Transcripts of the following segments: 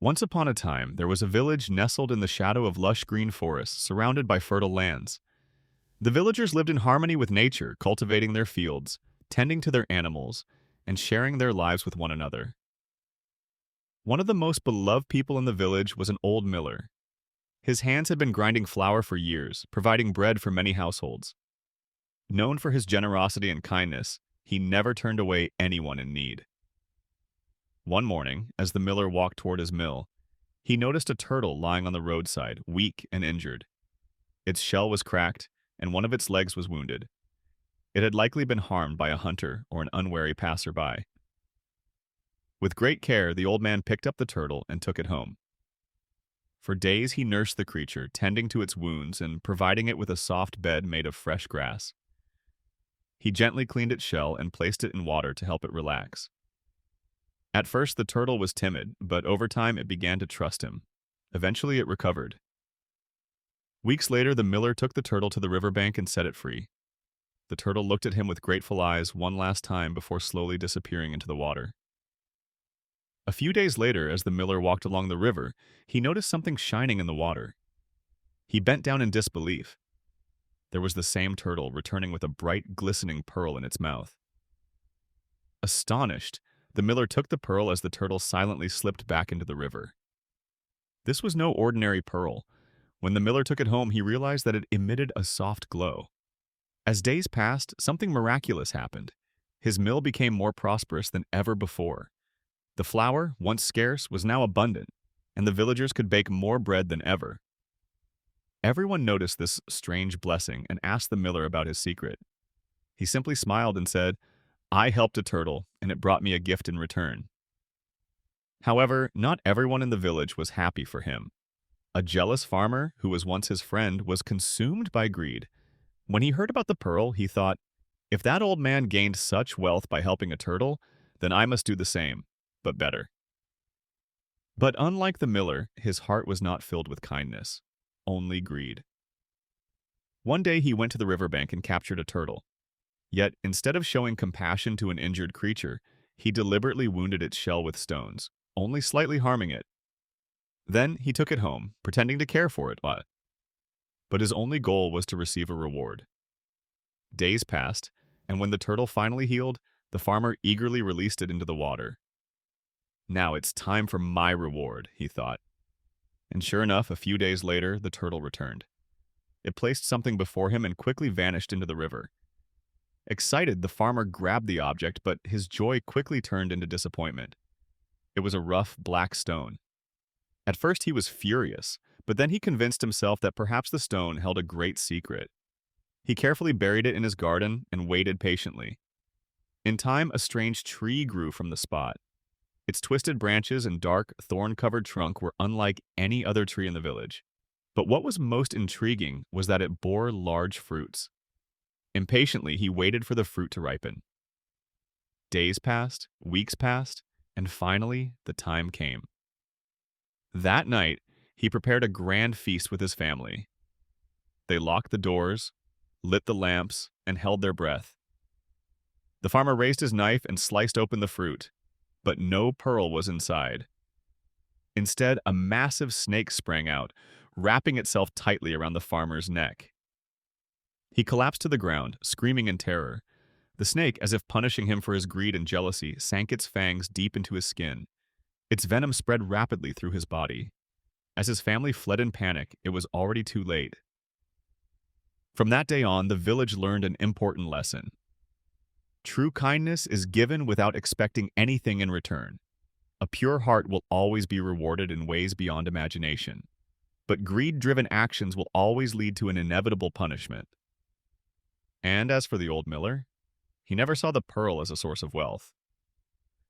Once upon a time, there was a village nestled in the shadow of lush green forests, surrounded by fertile lands. The villagers lived in harmony with nature, cultivating their fields, tending to their animals, and sharing their lives with one another. One of the most beloved people in the village was an old miller. His hands had been grinding flour for years, providing bread for many households. Known for his generosity and kindness, he never turned away anyone in need. One morning, as the miller walked toward his mill, he noticed a turtle lying on the roadside, weak and injured. Its shell was cracked, and one of its legs was wounded. It had likely been harmed by a hunter or an unwary passerby. With great care, the old man picked up the turtle and took it home. For days he nursed the creature, tending to its wounds and providing it with a soft bed made of fresh grass. He gently cleaned its shell and placed it in water to help it relax. At first, the turtle was timid, but over time it began to trust him. Eventually, it recovered. Weeks later, the miller took the turtle to the riverbank and set it free. The turtle looked at him with grateful eyes one last time before slowly disappearing into the water. A few days later, as the miller walked along the river, he noticed something shining in the water. He bent down in disbelief. There was the same turtle returning with a bright, glistening pearl in its mouth. Astonished, the miller took the pearl as the turtle silently slipped back into the river. This was no ordinary pearl. When the miller took it home, he realized that it emitted a soft glow. As days passed, something miraculous happened. His mill became more prosperous than ever before. The flour, once scarce, was now abundant, and the villagers could bake more bread than ever. Everyone noticed this strange blessing and asked the miller about his secret. He simply smiled and said, "I helped a turtle, and it brought me a gift in return." However, not everyone in the village was happy for him. A jealous farmer, who was once his friend, was consumed by greed. When he heard about the pearl, he thought, "If that old man gained such wealth by helping a turtle, then I must do the same, but better." But unlike the miller, his heart was not filled with kindness, only greed. One day he went to the riverbank and captured a turtle. Yet, instead of showing compassion to an injured creature, he deliberately wounded its shell with stones, only slightly harming it. Then he took it home, pretending to care for it, but his only goal was to receive a reward. Days passed, and when the turtle finally healed, the farmer eagerly released it into the water. "Now it's time for my reward," he thought. And sure enough, a few days later, the turtle returned. It placed something before him and quickly vanished into the river. Excited, the farmer grabbed the object, but his joy quickly turned into disappointment. It was a rough, black stone. At first he was furious, but then he convinced himself that perhaps the stone held a great secret. He carefully buried it in his garden and waited patiently. In time, a strange tree grew from the spot. Its twisted branches and dark, thorn-covered trunk were unlike any other tree in the village. But what was most intriguing was that it bore large fruits. Impatiently, he waited for the fruit to ripen. Days passed, weeks passed, and finally, the time came. That night, he prepared a grand feast with his family. They locked the doors, lit the lamps, and held their breath. The farmer raised his knife and sliced open the fruit, but no pearl was inside. Instead, a massive snake sprang out, wrapping itself tightly around the farmer's neck. He collapsed to the ground, screaming in terror. The snake, as if punishing him for his greed and jealousy, sank its fangs deep into his skin. Its venom spread rapidly through his body. As his family fled in panic, it was already too late. From that day on, the village learned an important lesson. True kindness is given without expecting anything in return. A pure heart will always be rewarded in ways beyond imagination. But greed-driven actions will always lead to an inevitable punishment. And as for the old miller, he never saw the pearl as a source of wealth.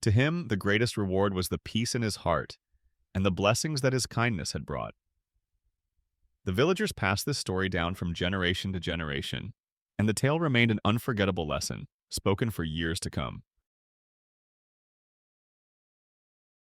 To him, the greatest reward was the peace in his heart and the blessings that his kindness had brought. The villagers passed this story down from generation to generation, and the tale remained an unforgettable lesson, spoken for years to come.